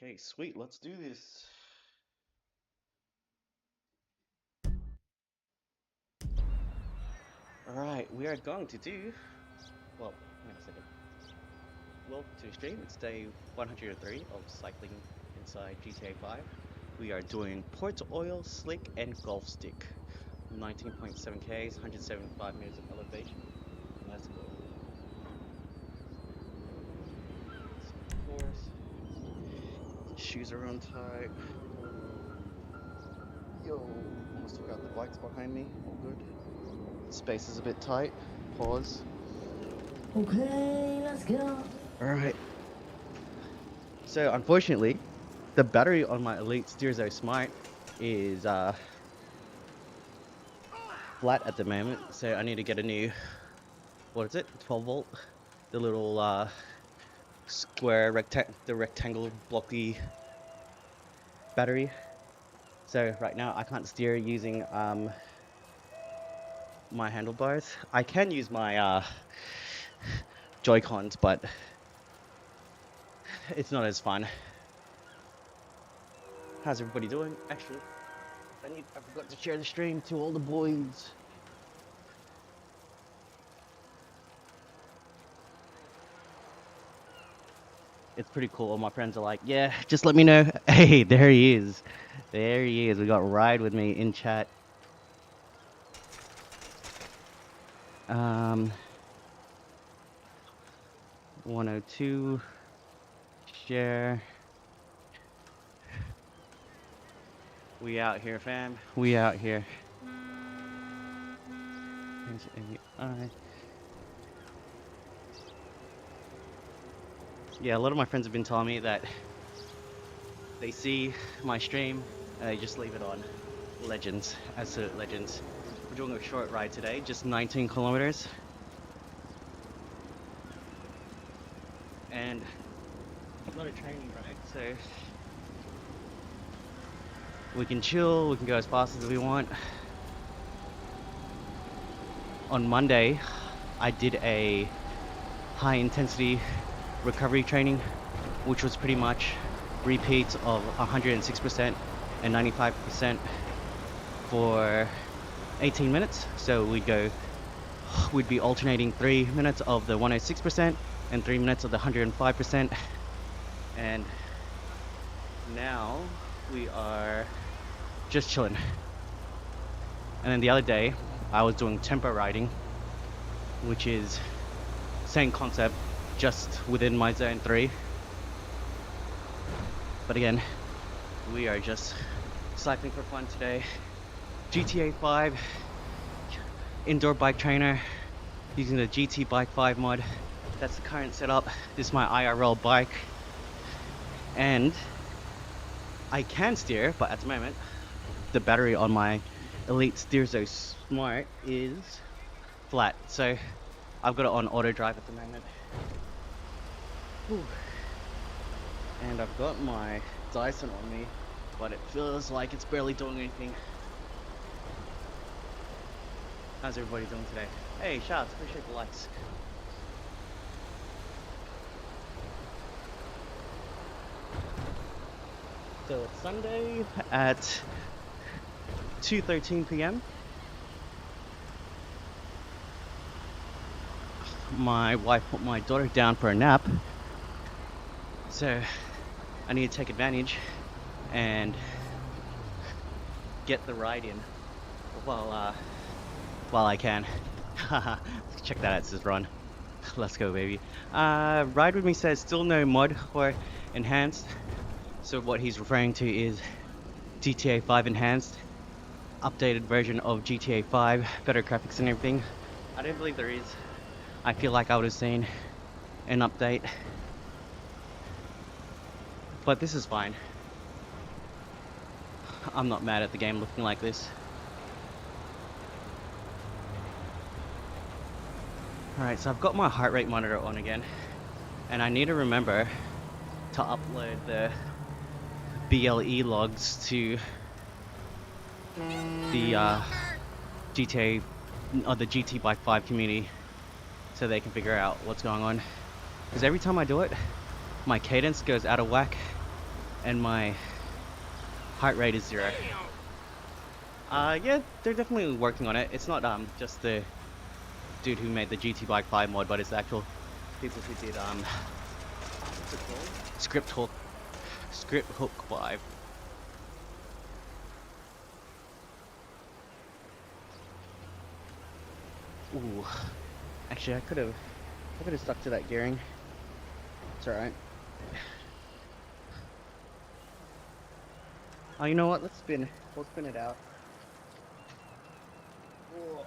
Okay, sweet, let's do this. Alright, we are going to do. Well, hang on a second. Welcome to the stream. It's day 103 of cycling inside GTA 5. We are doing Port Oil, Slick, and Golf Stick. 19.7 Ks, 175 meters of elevation. Let's go. Of course. Shoes are on tight. Yo, almost forgot the bikes behind me. All good. Space is a bit tight. Pause. Okay, let's go. Alright. So, unfortunately, the battery on my Elite Steerzo Smart is flat at the moment. So, I need to get a new, what is it? 12 volt? The little square rectangle blocky battery. So, right now, I can't steer using my handlebars. I can use my Joy-Cons, but it's not as fun. How's everybody doing? Actually, I forgot to share the stream to all the boys. It's pretty cool. All my friends are like, yeah, just let me know. Hey, there he is. There he is. We got Ride with me in chat. 102. Share. We out here, fam. We out here. Yeah, a lot of my friends have been telling me that they see my stream and they just leave it on. Legends, absolute legends. We're doing a short ride today, just 19 kilometers. And not a training ride, so we can chill, we can go as fast as we want. On Monday, I did a high intensity recovery training, which was pretty much repeats of 106% and 95% for 18 minutes. So we'd be alternating 3 minutes of the 106% and 3 minutes of the 105%. And now we are just chilling. And then the other day, I was doing tempo riding, which is same concept, just within my zone 3. But again, we are just cycling for fun today. GTA 5 indoor bike trainer using the GT Bike 5 mod. That's the current setup. This is my IRL bike. And I can steer, but at the moment, the battery on my Elite Steerzo Smart is flat. So I've got it on auto drive at the moment. Whew. And I've got my Dyson on me, but it feels like it's barely doing anything. How's everybody doing today? Hey, shouts, appreciate the likes. So it's Sunday at 2:13 p.m. My wife put my daughter down for a nap, so I need to take advantage and get the ride in while I can. Check that out, it says run. Let's go, baby. Ride with me says still no mod or enhanced. So what he's referring to is GTA 5 enhanced, updated version of GTA 5, better graphics and everything. I don't believe there is. I feel like I would have seen an update, but this is fine. I'm not mad at the game looking like this. Alright, so I've got my heart rate monitor on again, and I need to remember to upload the BLE logs to the GTA or the GT Bike 5 community so they can figure out what's going on. Because every time I do it, my cadence goes out of whack and my heart rate is 0. Yeah, they're definitely working on it. It's not just the dude who made the GT Bike 5 mod, but it's the actual people who did what's it called? Script Hook 5. Ooh, actually I could have stuck to that gearing. It's alright. Oh, you know what? We'll spin it out. Whoa.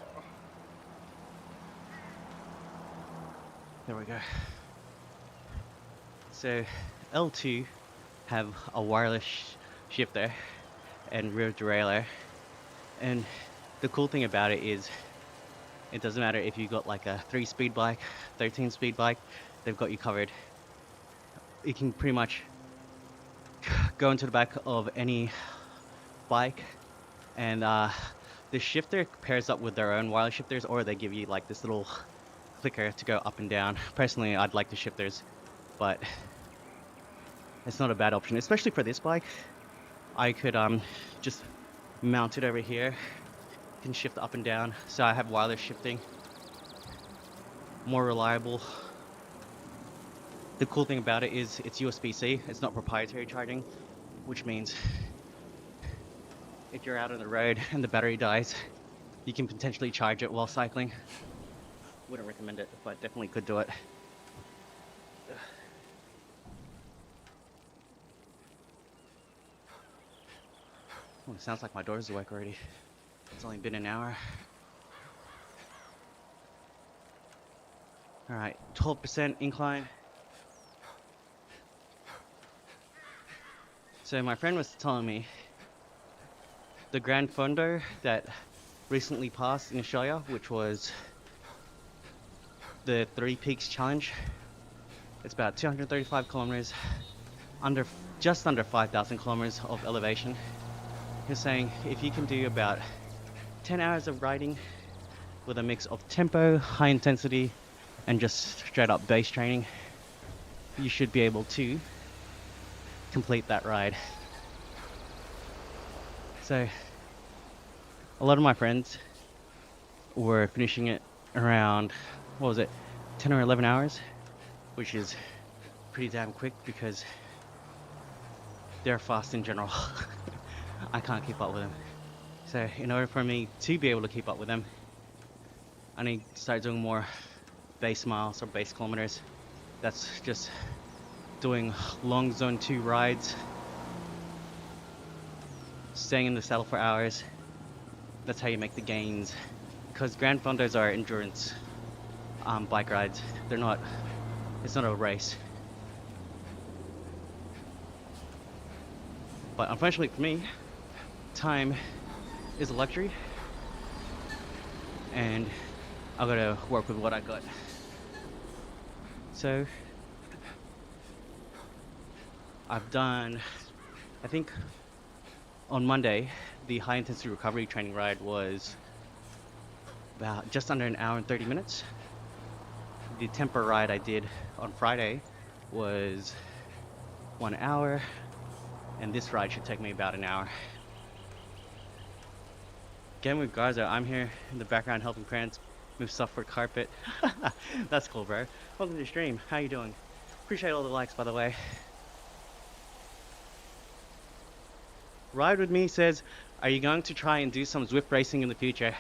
There we go. So L2 have a wireless shifter and rear derailleur, and the cool thing about it is it doesn't matter if you got like a 3-speed bike, 13-speed bike, they've got you covered. You can pretty much go into the back of any bike, and the shifter pairs up with their own wireless shifters, or they give you like this little clicker to go up and down. Personally, I'd like the shifters, but it's not a bad option, especially for this bike. I could just mount it over here, can shift up and down, so I have wireless shifting, more reliable. The cool thing about it is it's USB-C, it's not proprietary charging, which means if you're out on the road and the battery dies, you can potentially charge it while cycling. Wouldn't recommend it, but definitely could do it. Oh, it sounds like my door's awake already. It's only been an hour. Alright, 12% incline. So my friend was telling me the Grand Fondo that recently passed in Australia, which was the Three Peaks Challenge. It's about 235 kilometers, just under 5,000 kilometers of elevation. He's saying if you can do about 10 hours of riding with a mix of tempo, high intensity, and just straight up base training, you should be able to complete that ride. So a lot of my friends were finishing it around, 10 or 11 hours, which is pretty damn quick because they're fast in general. I can't keep up with them. So in order for me to be able to keep up with them, I need to start doing more base miles or base kilometers. That's just doing long zone 2 rides, staying in the saddle for hours. That's how you make the gains, because Grand Fondos are endurance bike rides. It's not a race. But unfortunately for me, time is a luxury, and I've got to work with what I got. So I've done, I think on Monday, the high intensity recovery training ride was about just under an hour and 30 minutes. The tempo ride I did on Friday was 1 hour, and this ride should take me about an hour. Again with Garza, I'm here in the background helping parents move stuff for carpet. That's cool, bro. Welcome to the stream. How you doing? Appreciate all the likes, by the way. Ride with Me says, are you going to try and do some Zwift racing in the future?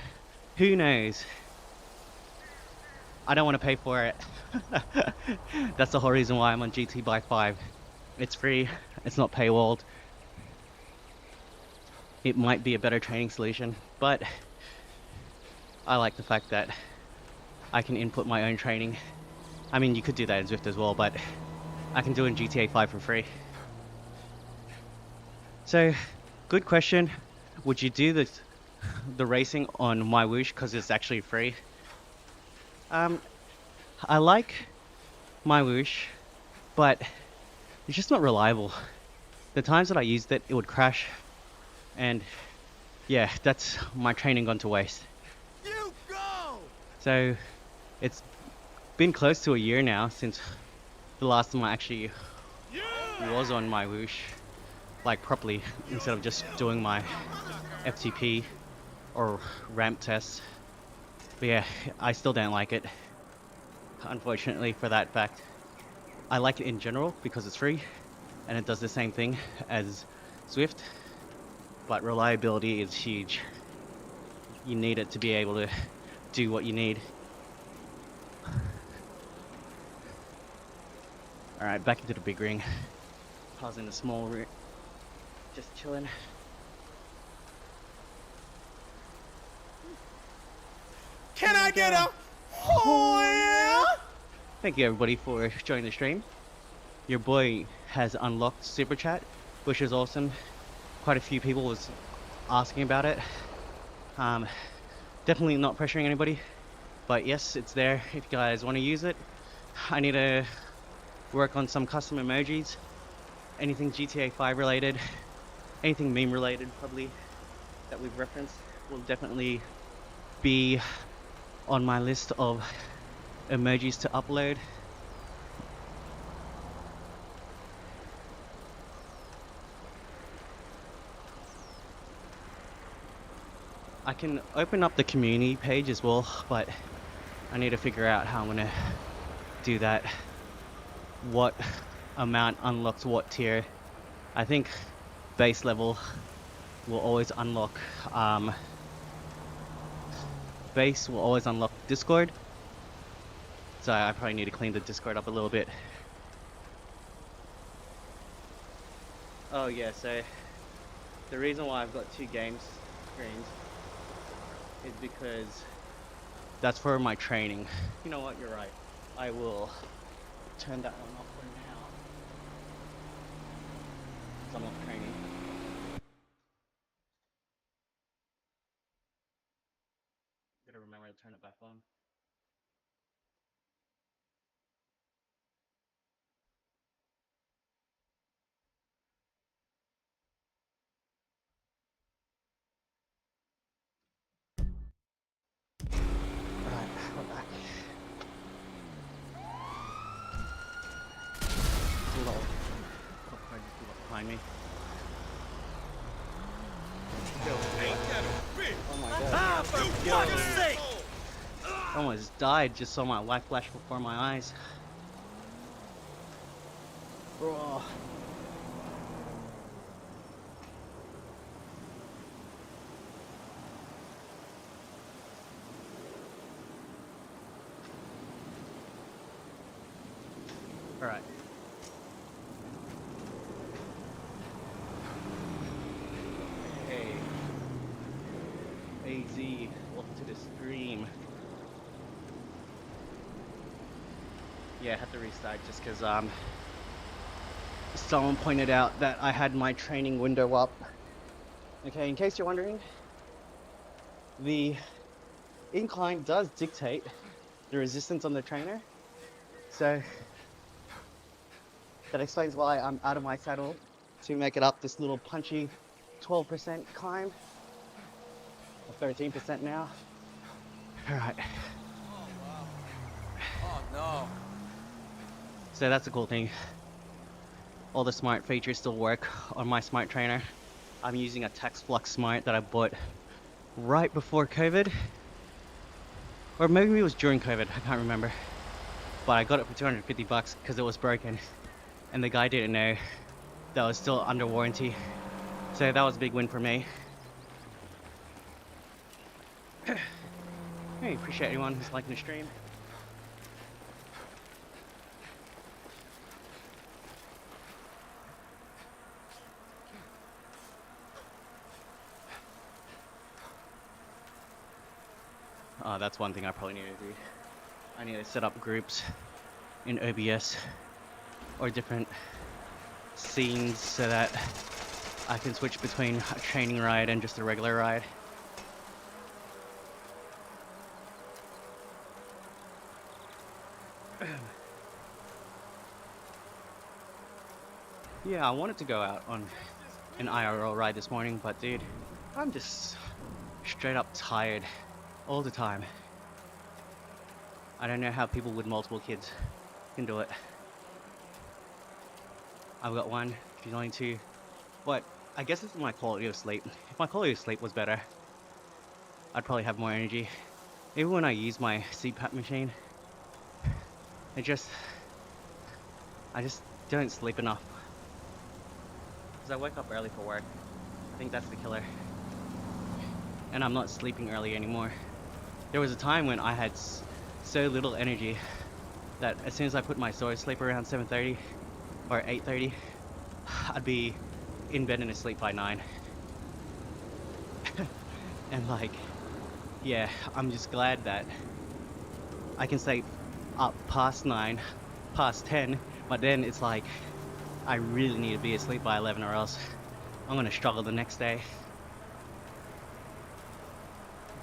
Who knows? I don't want to pay for it. That's the whole reason why I'm on GT Bike 5. It's free, it's not paywalled. It might be a better training solution, but I like the fact that I can input my own training. I mean, you could do that in Zwift as well, but I can do it in GTA 5 for free. So, good question. Would you do the racing on my Whoosh because it's actually free? I like my Whoosh, but it's just not reliable. The times that I used it, it would crash, and yeah, that's my training gone to waste. You go! So it's been close to a year now since the last time I actually was on my Whoosh. like properly instead of just doing my FTP or ramp test. But yeah, I still don't like it, unfortunately, for that fact. I like it in general because it's free and it does the same thing as Swift, but reliability is huge. You need it to be able to do what you need. Alright, back into the big ring. I was in the small ring, just chilling. Can I get a oh yeah? Thank you everybody for joining the stream. Your boy has unlocked Super Chat, which is awesome. Quite a few people was asking about it. Definitely not pressuring anybody, but yes, it's there if you guys want to use it. I need to work on some custom emojis. Anything GTA 5 related, anything meme related probably that we've referenced will definitely be on my list of emojis to upload. I can open up the community page as well, but I need to figure out how I'm gonna do that. What amount unlocks what tier. I think base level will always unlock base will always unlock Discord, so I probably need to clean the Discord up a little bit. Oh yeah, so the reason why I've got 2 games screens is because that's for my training. You know what, you're right, I will turn that one off for now because I'm not training. Gotta remember to turn it back on. Right, we're back. Lol. Copperhead just blew up behind me. Oh my god. Ah, for fuck's sake! I almost died, just saw my life flash before my eyes. Bro. Alright. Hey. AZ, welcome to the stream. Yeah, I had to restart just because someone pointed out that I had my training window up. Okay, in case you're wondering, the incline does dictate the resistance on the trainer. So that explains why I'm out of my saddle to make it up this little punchy 12% climb. Or 13% now. Alright. Oh wow. Oh no. So that's a cool thing. All the smart features still work on my smart trainer. I'm using a TaxFlux Smart that I bought right before COVID. Or maybe it was during COVID, I can't remember. But I got it for 250 bucks because it was broken. And the guy didn't know that was still under warranty. So that was a big win for me. Hey, appreciate anyone who's liking the stream. That's one thing I probably need to do. I need to set up groups in OBS or different scenes so that I can switch between a training ride and just a regular ride. Yeah, I wanted to go out on an IRL ride this morning, but dude, I'm just straight up tired all the time. I don't know how people with multiple kids can do it. I've got one, she's only 2. But I guess it's my quality of sleep. If my quality of sleep was better, I'd probably have more energy. Even when I use my CPAP machine, it just, I just don't sleep enough. Because I wake up early for work. I think that's the killer. And I'm not sleeping early anymore. There was a time when I had so little energy that as soon as I put my story sleep around 7:30 or 8:30, I'd be in bed and asleep by 9. And like, yeah, I'm just glad that I can stay up past 9, past 10, but then it's like I really need to be asleep by 11 or else I'm gonna struggle the next day.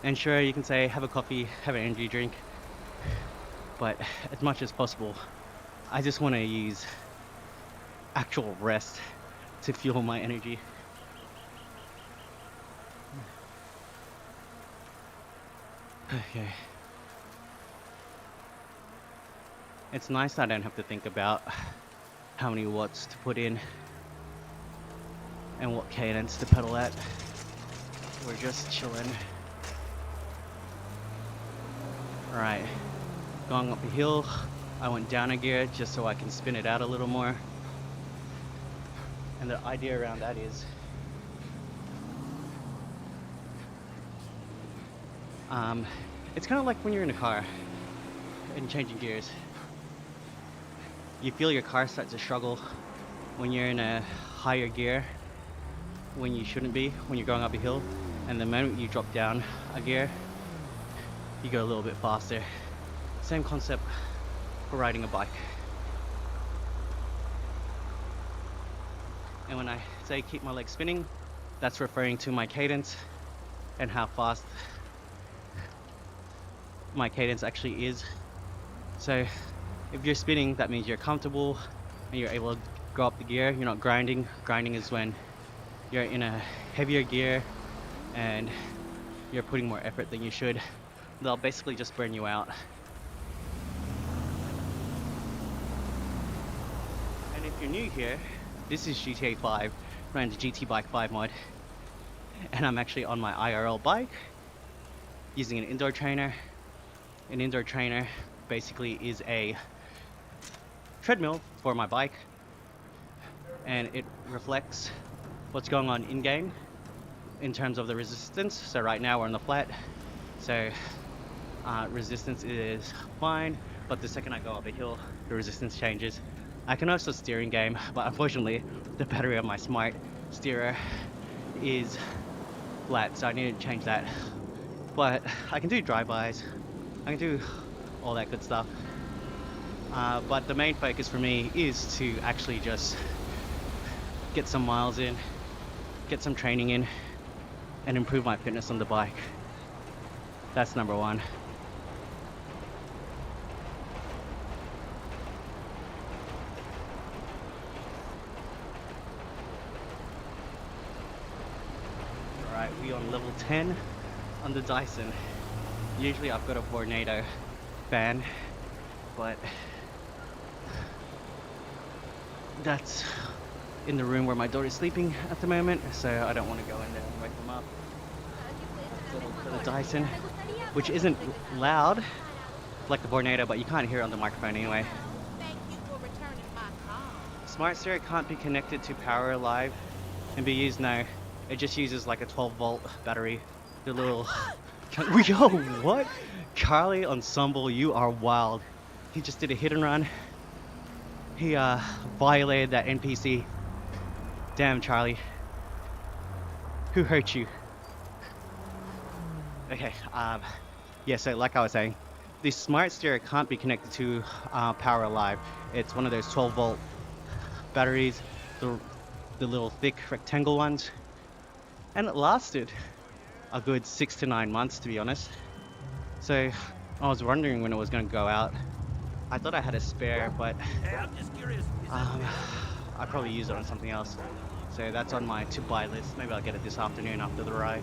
And sure, you can say have a coffee, have an energy drink, but as much as possible, I just want to use actual rest to fuel my energy. Okay. It's nice that I don't have to think about how many watts to put in and what cadence to pedal at. We're just chilling. Alright, going up the hill, I went down a gear just so I can spin it out a little more. And the idea around that is it's kind of like when you're in a car and changing gears. You feel your car start to struggle when you're in a higher gear when you shouldn't be, when you're going up a hill, and the moment you drop down a gear, you go a little bit faster. Same concept for riding a bike. And when I say keep my legs spinning, that's referring to my cadence and how fast my cadence actually is. So if you're spinning, that means you're comfortable and you're able to go up the gear. You're not grinding. Grinding is when you're in a heavier gear and you're putting more effort than you should. They'll basically just burn you out. And if you're new here, this is GTA 5, running the GT Bike 5 mod. And I'm actually on my IRL bike using an indoor trainer. An indoor trainer basically is a treadmill for my bike, and it reflects what's going on in game in terms of the resistance. So right now we're on the flat, so resistance is fine, but the second I go up a hill, the resistance changes. I can also steer in game, but unfortunately the battery on my smart steerer is flat, so I need to change that. But I can do drive-bys, I can do all that good stuff. But the main focus for me is to actually just get some miles in, get some training in, and improve my fitness on the bike. That's number one. Alright, we on level 10 on the Dyson. Usually I've got a Vornado fan, but that's in the room where my daughter's sleeping at the moment, so I don't want to go in there and wake them up. For the Dyson, which isn't loud like the Vornado, but you can't hear it on the microphone anyway. Smart stereo can't be connected to Power Live and be used now. It just uses like a 12-volt battery. The little yo, what? Charlie Ensemble, you are wild. He just did a hit and run. He violated that NPC. Damn, Charlie. Who hurt you? Okay, yeah, so like I was saying, the smart stereo can't be connected to Power Live. It's one of those 12-volt batteries, the little thick rectangle ones. And it lasted a good 6 to 9 months, to be honest. So I was wondering when it was going to go out. I thought I had a spare, but I probably use it on something else. So that's on my to buy list. Maybe I'll get it this afternoon after the ride.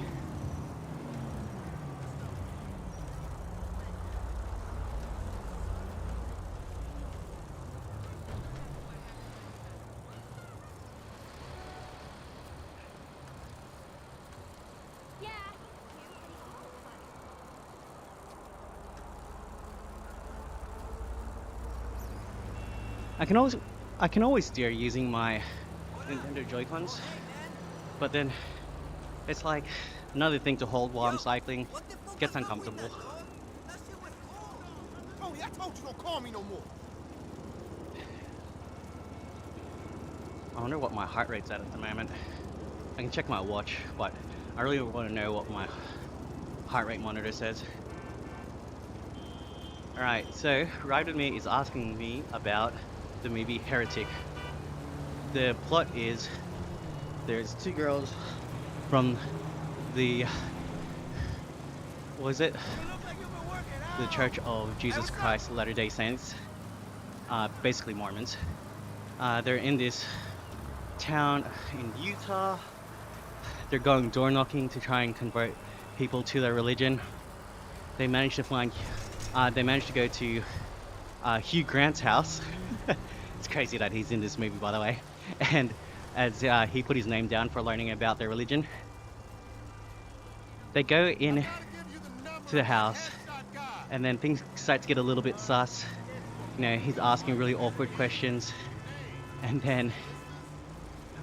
I can always steer using my Nintendo Joy-Cons, but then it's like another thing to hold while I'm cycling. Gets uncomfortable. Tony, I told you don't call me no more. I wonder what my heart rate's at the moment. I can check my watch, but I really want to know what my heart rate monitor says. Alright, so Ride With Me is asking me about the movie Heretic. The plot is there's two girls from the, what was it? The Church of Jesus Christ Latter-day Saints, basically Mormons. They're in this town in Utah. They're going door knocking to try and convert people to their religion. They managed to go to Hugh Grant's house. It's crazy that he's in this movie, by the way. And as he put his name down for learning about their religion, they go in to the house, and then things start to get a little bit sus. You know, he's asking really awkward questions, and then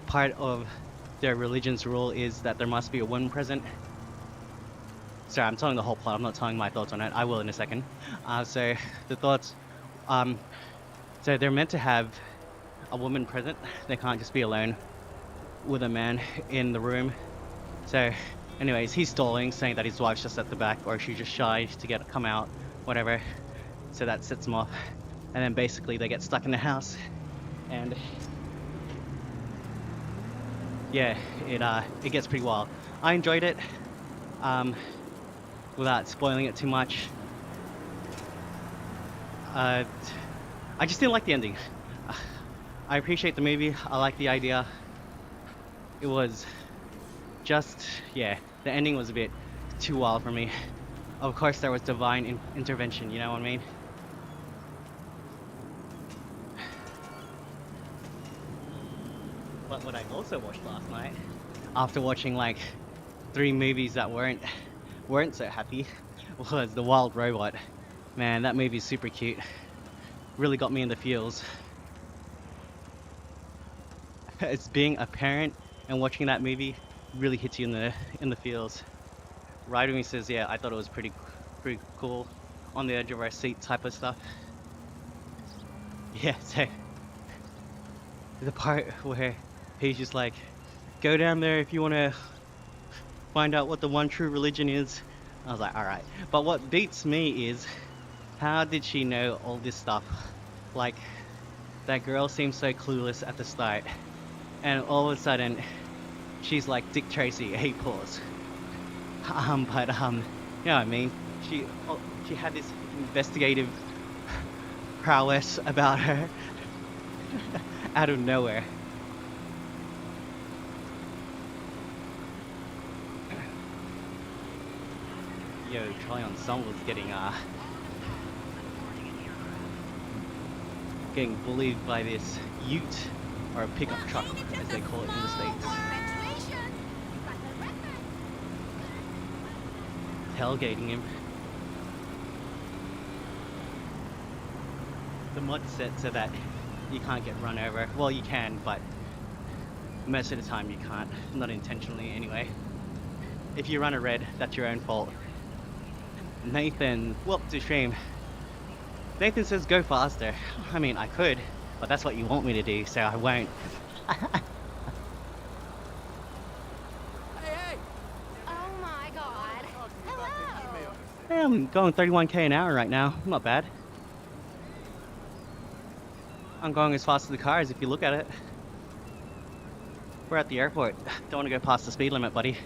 part of their religion's rule is that there must be a woman present. Sorry, I'm telling the whole plot. I'm not telling my thoughts on it. I will in a second. So the thoughts, so they're meant to have a woman present. They can't just be alone with a man in the room. So anyways, he's stalling, saying that his wife's just at the back, or she's just shy to come out, whatever. So that sets them off. And then basically they get stuck in the house, and yeah, it gets pretty wild. I enjoyed it, without spoiling it too much. I just didn't like the ending. I appreciate the movie. I like the idea. It was just, yeah, the ending was a bit too wild for me. Of course, there was divine intervention, you know what I mean? But what I also watched last night, after watching like 3 movies that weren't so happy, was The Wild Robot. Man, that movie's super cute. Really got me in the feels. It's being a parent and watching that movie really hits you in the feels. Ride With Me says, yeah, I thought it was pretty cool, on the edge of our seat type of stuff. Yeah, so the part where he's just like, go down there if you want to find out what the one true religion is. I was like, alright. But what beats me is, how did she know all this stuff? Like, that girl seems so clueless at the start, and all of a sudden she's like Dick Tracy. Hey, pause. You know what I mean? She had this investigative prowess about her out of nowhere. Yo, Charlie Ensemble's getting bullied by this ute, or a pickup truck as they call it in the States. Tailgating him. The mod's set so that you can't get run over. Well, you can, but most of the time you can't. Not intentionally anyway. If you run a red, that's your own fault. Nathan, well, to shame. Nathan says go faster. I mean, I could, but that's what you want me to do, so I won't. Hey! Oh my god. Hello. Yeah, I'm going 31k an hour right now. Not bad. I'm going as fast as the cars if you look at it. We're at the airport. Don't want to go past the speed limit, buddy.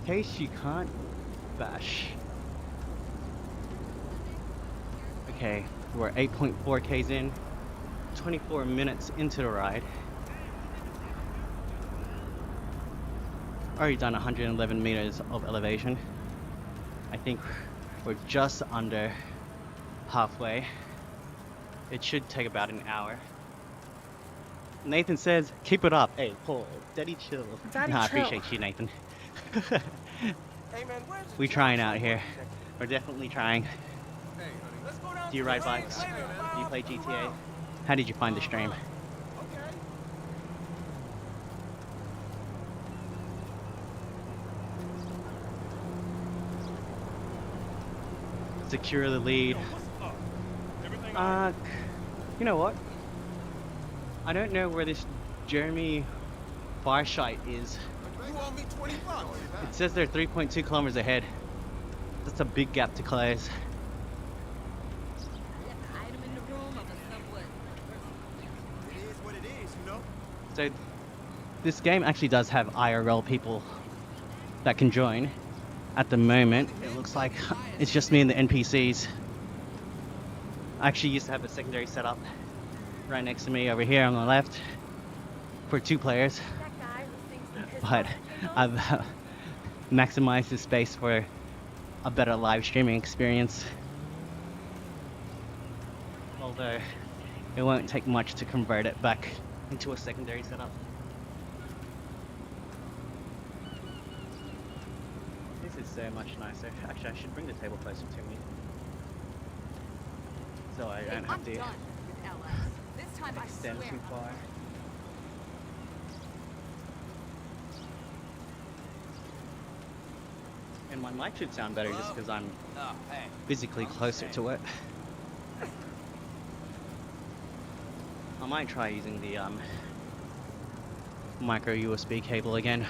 In case you can't bash. Okay, we're 8.4k's in, 24 minutes into the ride. Already done 111 meters of elevation. I think we're just under halfway. It should take about an hour. Nathan says, keep it up. Hey, Paul, daddy chill. Daddy I chill. appreciate you, Nathan. Hey man, where's We trying out here. We're definitely trying. Hey, honey, let's go down Do you to ride the bikes? train, baby. Do you play Come GTA? on. How did you find the stream? Okay. Secure the lead. What's up? Everything all right? You know what? I don't know where this Jeremy Farshite is. You owe me $20. It says they're 3.2 kilometers ahead. That's a big gap to close. It is what it is, you know? So this game actually does have IRL people that can join. At the moment, it looks like it's just me and the NPCs. I actually used to have a secondary setup right next to me over here on the left for 2 players, That guy who thinks that his but house is I've maximized the space for a better live streaming experience. Although it won't take much to convert it back into a secondary setup. This is so much nicer. Actually, I should bring the table closer to me, so I don't have to with LS. This time I extend swear. too far. And my mic should sound better just because I'm Oh, hey. physically closer to it. I might try using the micro USB cable again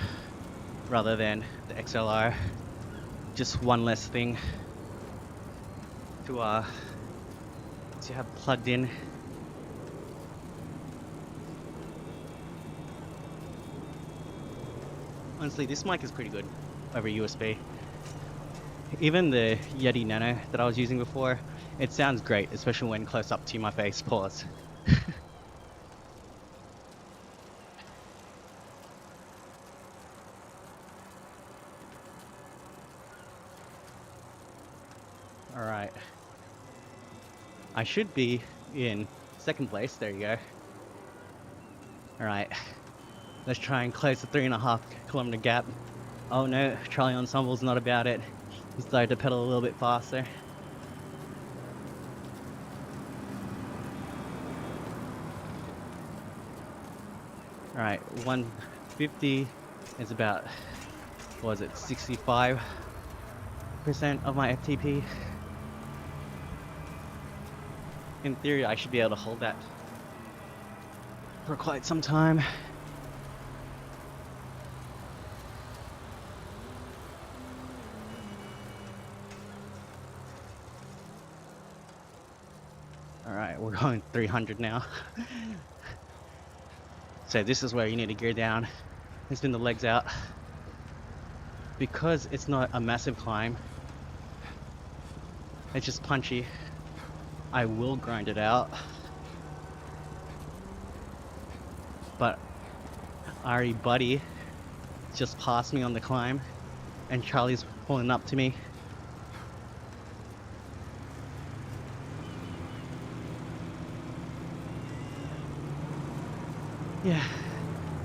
rather than the XLR. Just one less thing to have plugged in. Honestly, this mic is pretty good over USB. Even the Yeti Nano that I was using before, it sounds great, especially when close up to my face. Pause. Alright. I should be in second place. There you go. Alright. Let's try and close the 3.5 kilometer gap. Oh no, Charlie Ensemble's not about it. He started to pedal a little bit faster. Alright, 150 is about, what was it, 65% of my FTP. In theory, I should be able to hold that for quite some time. Alright, we're going 300 now. So this is where you need to gear down and spin the legs out. Because it's not a massive climb, it's just punchy, I will grind it out. But Ari Buddy just passed me on the climb and Charlie's pulling up to me. Yeah,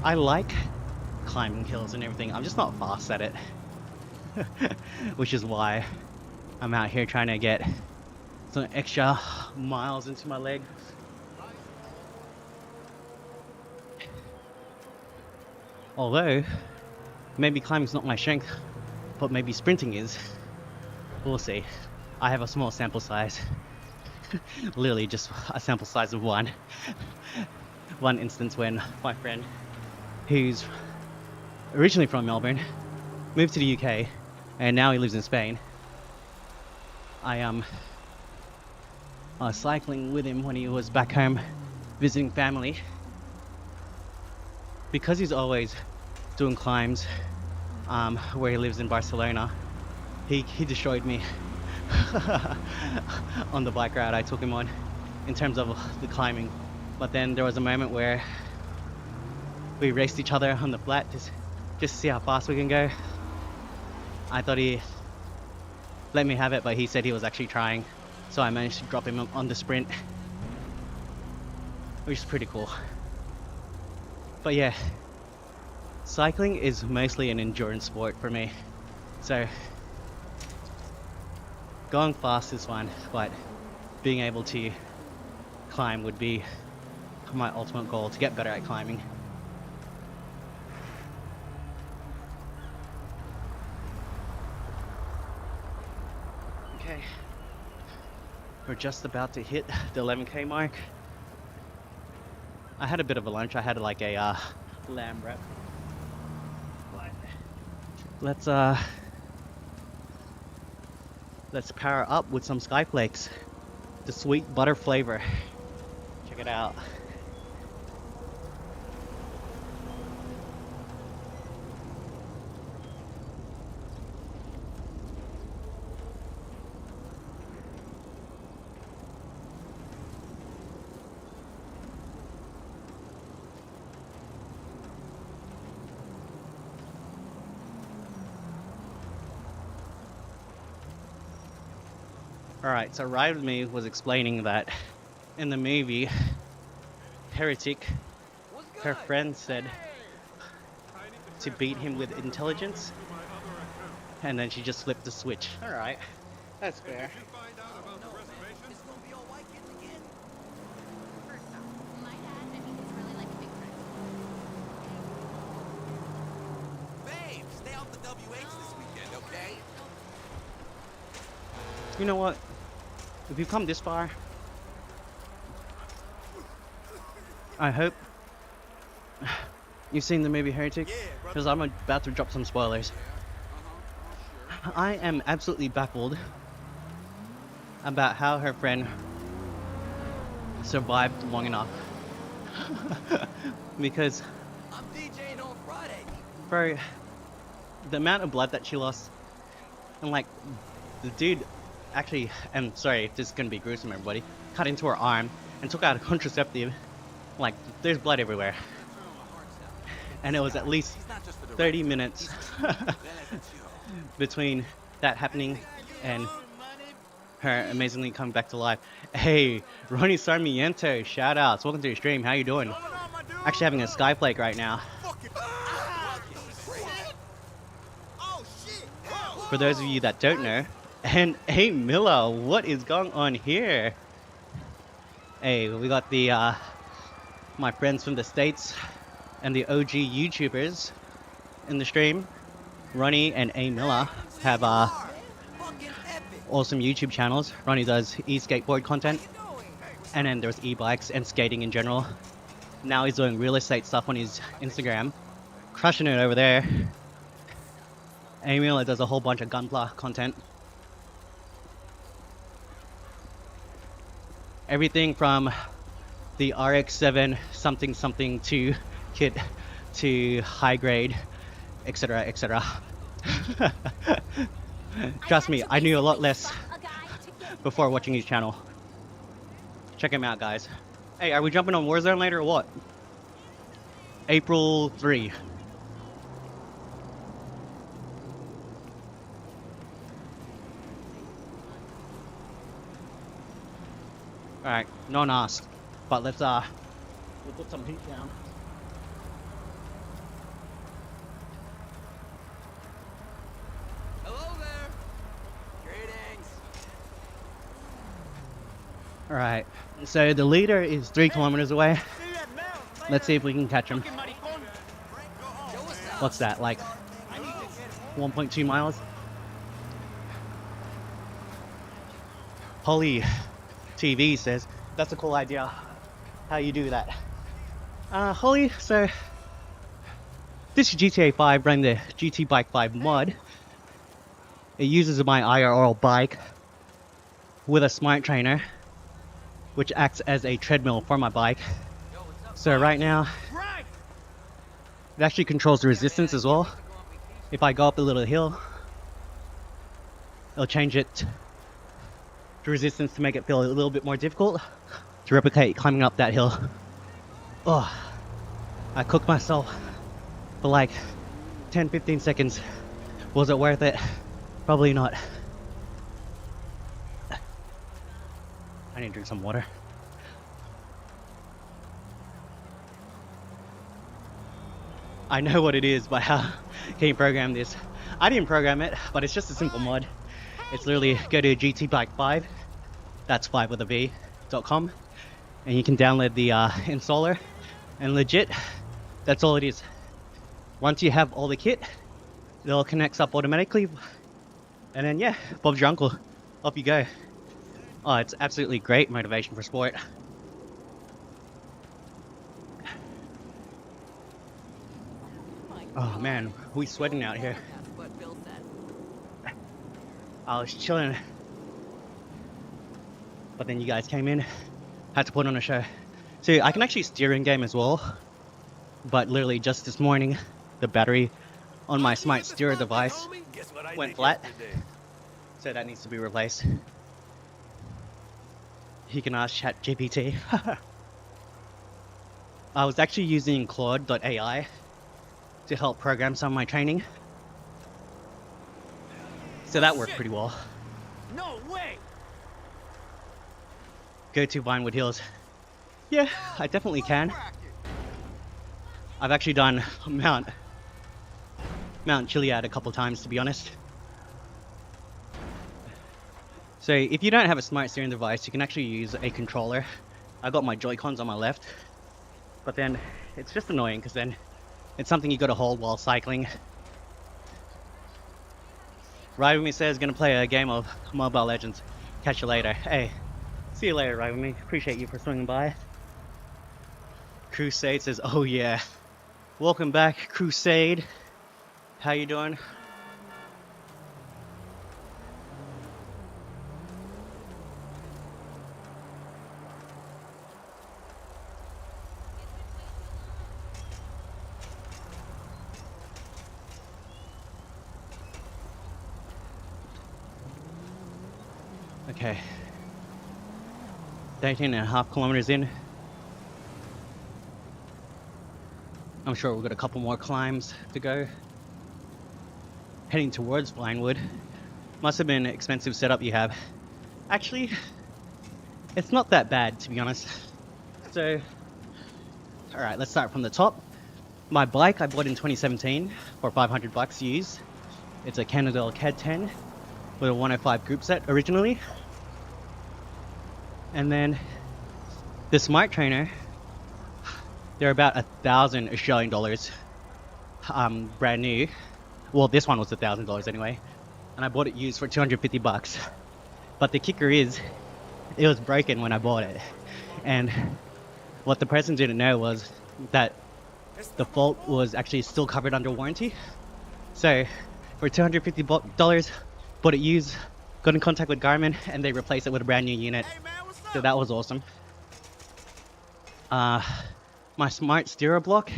I like climbing hills and everything. I'm just not fast at it. Which is why I'm out here trying to get some extra miles into my legs. Although, maybe climbing's not my strength, but maybe sprinting is. We'll see. I have a small sample size. Literally just a sample size of one. One instance when my friend, who's originally from Melbourne, moved to the UK, and now he lives in Spain. I was cycling with him when he was back home visiting family. Because he's always doing climbs where he lives in Barcelona, he destroyed me on the bike ride I took him on in terms of the climbing. But then there was a moment where we raced each other on the flat just to see how fast we can go. I thought he let me have it, but he said he was actually trying, so I managed to drop him on the sprint, which is pretty cool. But yeah, cycling is mostly an endurance sport for me, so going fast is fine, but being able to climb would be my ultimate goal, to get better at climbing. Okay, we're just about to hit the 11k mark. I had a bit of a lunch. I had like a lamb wrap. Let's power up with some skyflakes, the sweet butter flavor. Check it out. Alright, so Ride With Me was explaining that in the movie Heretic, her friend said to beat him with intelligence, and then she just flipped the switch. Alright, that's fair. First off, my dad, I mean, he's really like a big friend. Babe, stay off the WH this weekend, okay? You know what? If you've come this far, I hope you've seen the movie Heretic, because I'm about to drop some spoilers. I am absolutely baffled about how her friend survived long enough. Because I'm DJing on Friday. for the amount of blood that she lost, and like the dude actually, I'm sorry, this is gonna be gruesome, everybody, cut into her arm and took out a contraceptive. Like, there's blood everywhere, and it was at least 30 minutes between that happening and her amazingly coming back to life. Hey, Ronnie Sarmiento, shout outs, welcome to your stream. How you doing? Actually having a skyflake right now. For those of you that don't know, and hey Miller, what is going on here? Hey, we got the my friends from the States and the OG YouTubers in the stream. Ronnie and A Miller have awesome YouTube channels. Ronnie does e-skateboard content, and then there's e-bikes and skating in general. Now he's doing real estate stuff on his Instagram, crushing it over there. A Miller does a whole bunch of gunpla content. Everything from the RX-7 something something 2 kit to high grade, etc, etc. Trust me, I knew a lot less before watching his channel. Check him out, guys. Hey, are we jumping on Warzone later or what? April 3. Alright, no one asked, but let's we'll put some heat down. Hello there. Greetings. Alright, so the leader is 3 kilometers away. Let's see if we can catch him. What's that, like 1.2 miles? Holly TV says, that's a cool idea. How you do that? Holly, so this is GTA 5 running the GT Bike 5 mod. It uses my IRL bike with a smart trainer, which acts as a treadmill for my bike. So right now, it actually controls the resistance as well. If I go up a little hill, it'll change it to resistance to make it feel a little bit more difficult to replicate climbing up that hill. Oh, I cooked myself for like 10-15 seconds. Was it worth it? Probably not. I need to drink some water. I know what it is, but how can you program this? I didn't program it, but it's just a simple mod. It's literally go to GTBike5, that's 5 with a V.com, and you can download the installer, and legit, that's all it is. Once you have all the kit, it all connects up automatically, and then yeah, Bob's your uncle. Off you go. Oh, it's absolutely great motivation for sport. Oh man, we sweating out here. That's what Bill said. I was chilling, but then you guys came in, had to put on a show. So I can actually steer in game as well, but literally just this morning, the battery on my smart steer device went flat, so that needs to be replaced. You can ask ChatGPT. I was actually using Claude.ai to help program some of my training, so that worked pretty well. No way! Go to Vinewood Hills. Yeah, I definitely can. I've actually done Mount Chiliad a couple times, to be honest. So if you don't have a smart steering device, you can actually use a controller. I got my Joy-Cons on my left, but then it's just annoying because then it's something you got to hold while cycling. Ride With Me says gonna play a game of Mobile Legends. Catch you later. Hey, see you later, Ride With Me. Appreciate you for swinging by. Crusade says, oh yeah. Welcome back, Crusade. How you doing? Okay. 13.5 kilometers in. I'm sure we've got a couple more climbs to go. Heading towards Vinewood. Must have been an expensive setup you have. Actually, it's not that bad, to be honest. So, alright, let's start from the top. My bike I bought in 2017 for $500 used. It's a Cannondale CAD 10 with a 105 group set originally. And then the Smart Trainer, they're about 1,000 Australian dollars, brand new. Well, this one was $1,000 anyway, and I bought it used for $250. But the kicker is, it was broken when I bought it, and what the person didn't know was that the fault was actually still covered under warranty. So for $250, bought it used, got in contact with Garmin, and they replaced it with a brand new unit. So that was awesome. My smart steerer block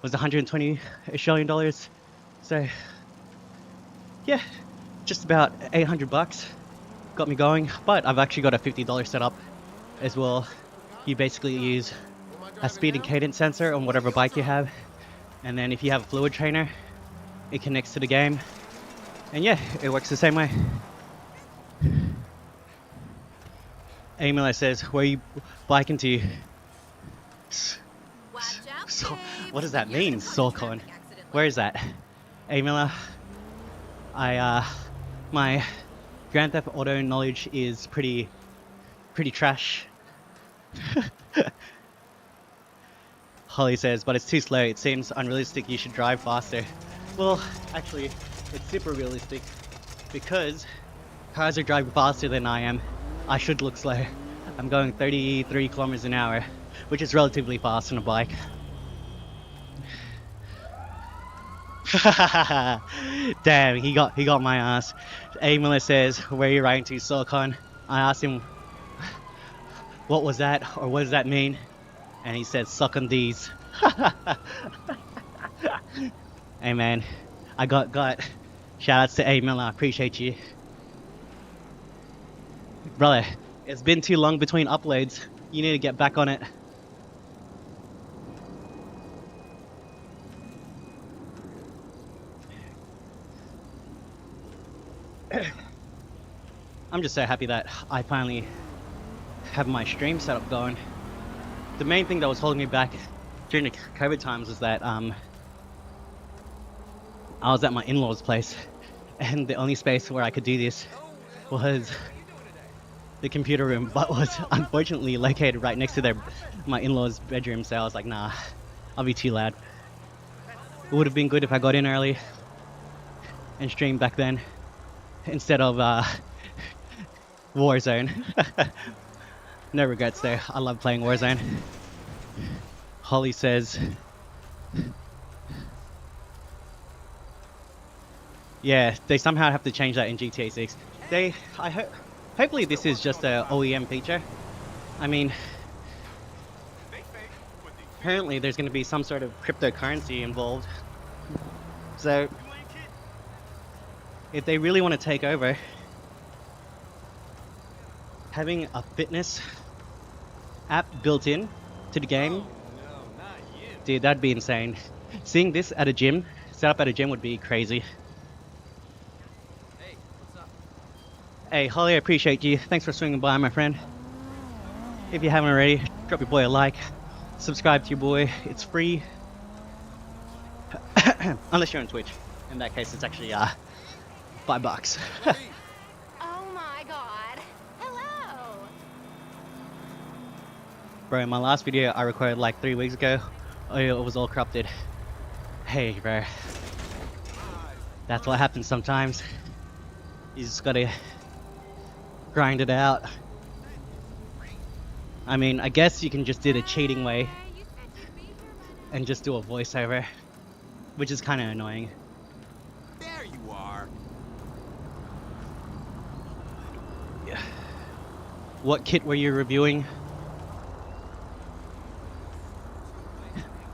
was 120 Australian dollars. So yeah, just about $800 got me going. But I've actually got a $50 setup as well. You basically use a speed and cadence sensor on whatever bike you have, and then if you have a fluid trainer, it connects to the game, and yeah, it works the same way. Emil says, where are you biking to? Watch out, So, babe. what does that You're mean, gonna cause Solcon? traffic accident Where is that? Emil, my Grand Theft Auto knowledge is pretty trash. Holly says, but it's too slow. It seems unrealistic. You should drive faster. Well, actually, it's super realistic because cars are driving faster than I am. I should look slow. I'm going 33 kilometers an hour, which is relatively fast on a bike. Damn, he got my ass. A Miller says, where are you riding to, Silicon? I asked him, what was that, or what does that mean? And he said, suck on these. Hey man, I got. Shoutouts to A Miller, I appreciate you. Brother, it's been too long between uploads. You need to get back on it. I'm just so happy that I finally have my stream setup going. The main thing that was holding me back during the COVID times was that I was at my in-laws' place, and the only space where I could do this was the computer room, but was unfortunately located right next to my in-laws' bedroom. So I was like, nah, I'll be too loud. It would have been good if I got in early and streamed back then instead of Warzone. No regrets there. I love playing Warzone. Holly says, yeah, they somehow have to change that in GTA 6. Hopefully this is just a OEM feature. I mean, apparently there's going to be some sort of cryptocurrency involved. So, if they really want to take over, having a fitness app built in to the game, dude, that'd be insane. Seeing this at a gym, set up at a gym, would be crazy. Hey, what's up? Hey, Holly, I appreciate you. Thanks for swinging by, my friend. If you haven't already, drop your boy a like. Subscribe to your boy. It's free. Unless you're on Twitch. In that case, it's actually $5. Oh my god. Hello. Bro, my last video I recorded like 3 weeks ago, it was all corrupted. Hey, bro. That's what happens sometimes. You just gotta grind it out. I mean, I guess you can just do the cheating way You said you'd be here by now. and just do a voiceover, which is kind of annoying. There you are. Yeah. What kit were you reviewing?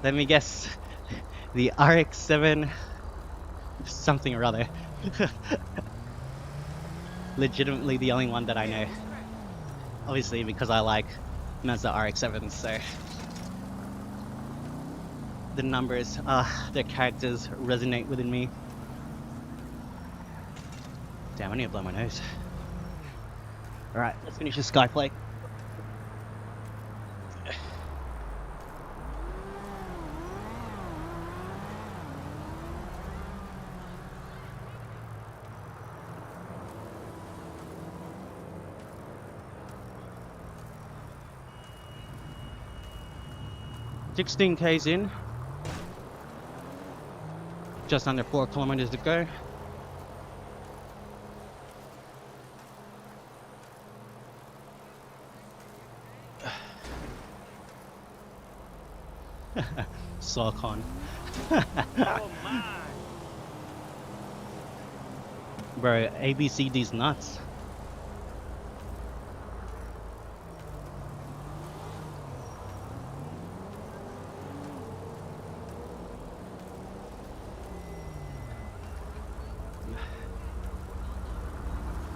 Let me guess. The RX-7 something or other. Legitimately the only one that I know. Obviously because I like Mazda RX-7s, so the numbers, the characters resonate within me. Damn, I need to blow my nose. Alright, let's finish this skyflake. $16Ks in. Just under 4 kilometers to go. Sarkon. Bro, ABCD's nuts.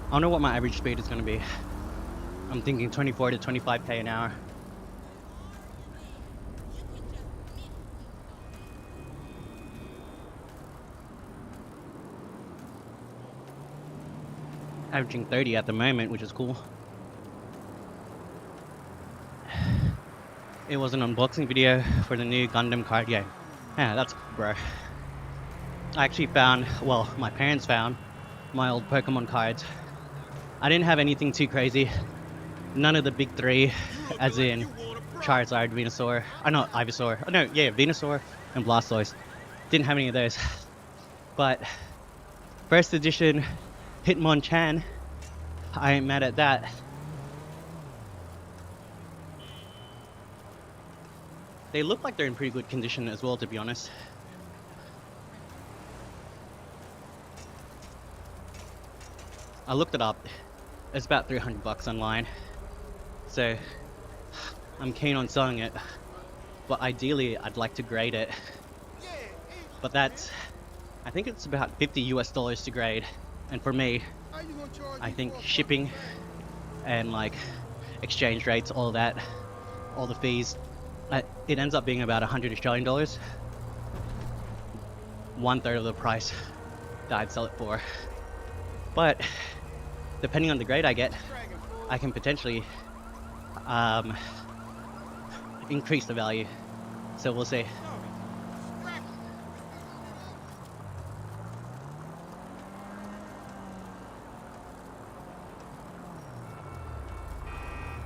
I don't know what my average speed is going to be. I'm thinking 24 to 25k an hour. Averaging 30 at the moment, which is cool. It was an unboxing video for the new Gundam card game. Yeah, that's bro. I actually found, well, my parents found my old Pokemon cards. I didn't have anything too crazy. None of the big three, as in Charizard, Venusaur, not Ivysaur. Oh, no, yeah, Venusaur and Blastoise. Didn't have any of those. But first edition Hitmonchan, I ain't mad at that. They look like they're in pretty good condition as well, to be honest. I looked it up. It's about $300 online. So I'm keen on selling it. But ideally, I'd like to grade it. But that's, I think it's about $50 to grade. And for me, I think shipping and like exchange rates, all that, all the fees, it ends up being about 100 Australian dollars. 1/3 of the price that I'd sell it for. But depending on the grade I get, I can potentially increase the value. So we'll see.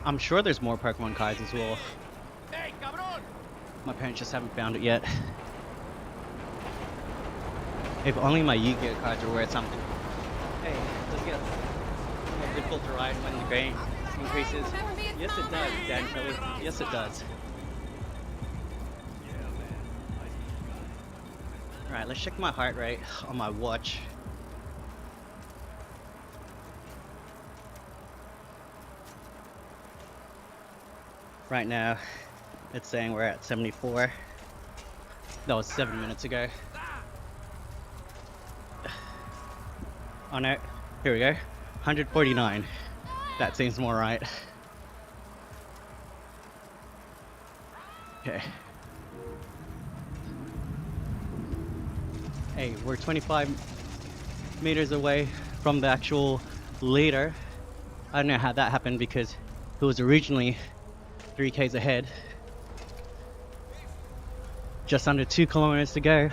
I'm sure there's more Pokemon cards as well. Hey, cabrón! My parents just haven't found it yet. If only my Yu-Gi-Oh cards were worth something. Hey, does it get more difficult to ride when the game increases? Yes, it does, Dan Kelly. Yes, it does. Alright, let's check my heart rate on my watch. Right now, it's saying we're at 74. That was 7 minutes ago. Oh no, here we go. 149. That seems more right. Okay. Hey, we're 25 meters away from the actual leader. I don't know how that happened because it was originally 3Ks ahead. Just under 2 kilometers to go.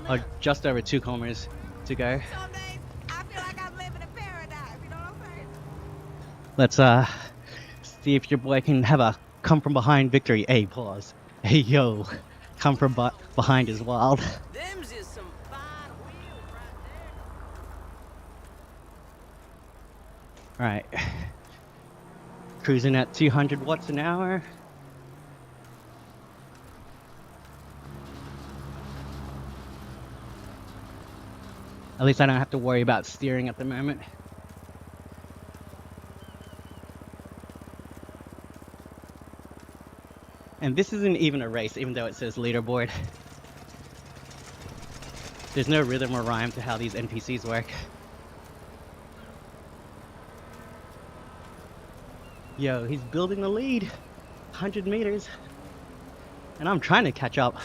Or just over 2 kilometers to go. Some days I feel like I'm living in paradise. You know what I'm saying? Let's see if your boy can have a come from behind victory. Hey, pause. Hey, yo, come from behind is wild. Them's is some fine wheels right there. Alright. Cruising at 200 watts an hour. At least I don't have to worry about steering at the moment. And this isn't even a race, even though it says leaderboard. There's no rhythm or rhyme to how these NPCs work. Yo, he's building the lead. 100 meters. And I'm trying to catch up.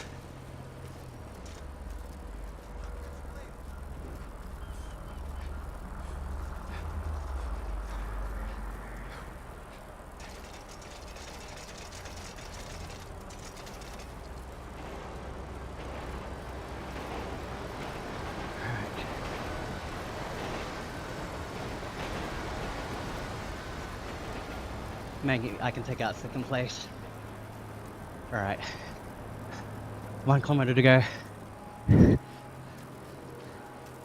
Maybe I can take out second place. Alright. 1 kilometer to go.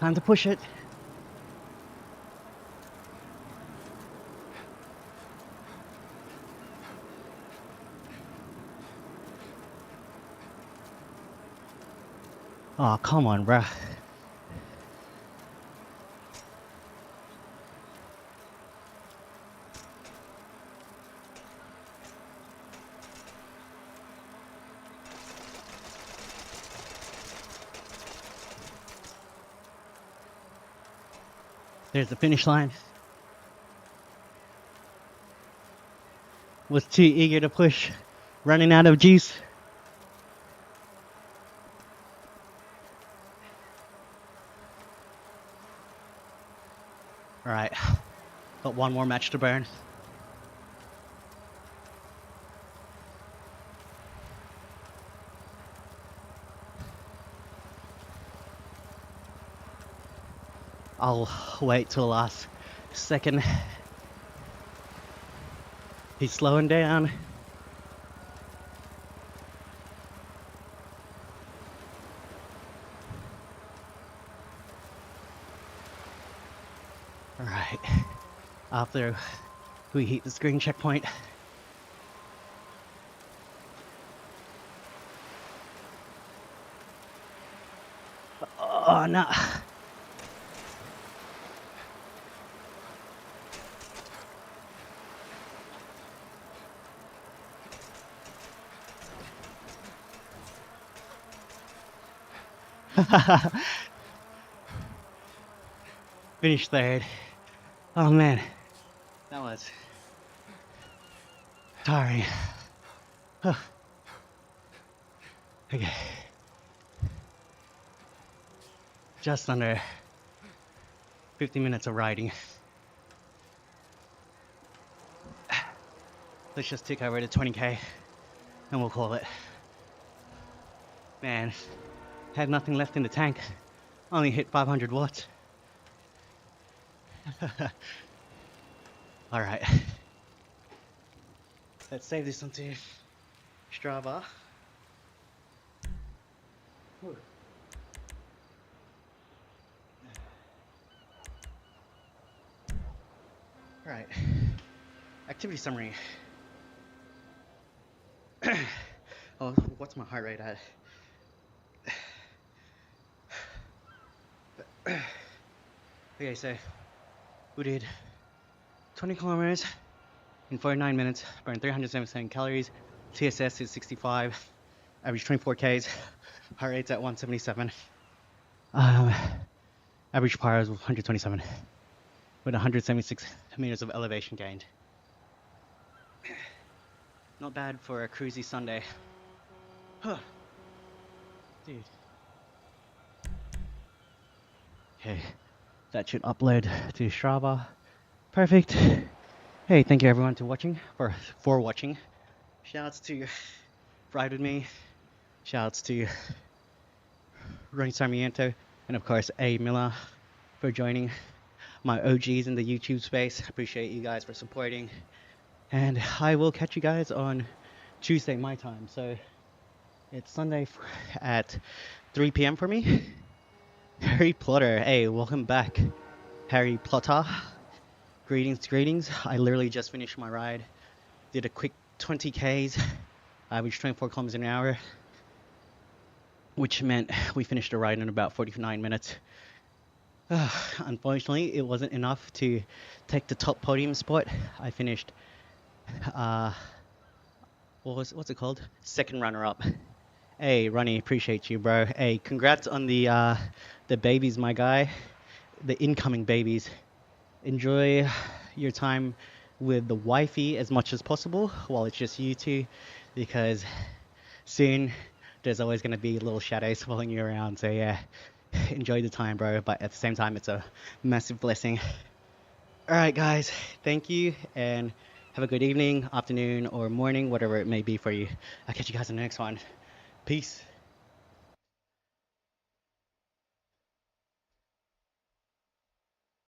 Time to push it. Oh, come on, bruh. There's the finish line. Was too eager to push, running out of juice. Alright, got one more match to burn. I'll wait till last second. He's slowing down. Alright, after we hit the screen checkpoint. Oh no. Finished third. Oh man, that was tiring. Okay, just under 50 minutes of riding. Let's just tick over to 20k and we'll call it. Man, had nothing left in the tank. Only hit 500 watts. Alright. Let's save this onto Strava. Whew. Right. Activity summary. Oh, what's my heart rate at? Okay, so we did 20 kilometers in 49 minutes, burned 377 calories, TSS is 65, average 24 Ks, heart rate's at 177, average power is 127, with 176 meters of elevation gained. Not bad for a cruisy Sunday. Huh. Dude. Okay, that should upload to Strava. Perfect. Hey, thank you everyone for watching. Shouts to Ride With Me. Shouts to Ronnie Sarmiento, and of course A Miller for joining. My OGs in the YouTube space. Appreciate you guys for supporting. And I will catch you guys on Tuesday my time. So it's Sunday at 3 p.m. for me. Harry Plotter. Hey, welcome back, Harry Plotter. Greetings. I literally just finished my ride. Did a quick 20 Ks. Average 24 kilometers an hour, which meant we finished the ride in about 49 minutes. Unfortunately, it wasn't enough to take the top podium spot. I finished, what's it called? Second runner-up. Hey, Ronnie, appreciate you, bro. Hey, congrats on the babies, my guy. The incoming babies. Enjoy your time with the wifey as much as possible while it's just you two, because soon there's always going to be little shadows following you around. So yeah, enjoy the time, bro, but at the same time it's a massive blessing. All right guys, thank you, and have a good evening, afternoon, or morning, whatever it may be for you. I'll catch you guys in the next one. Peace.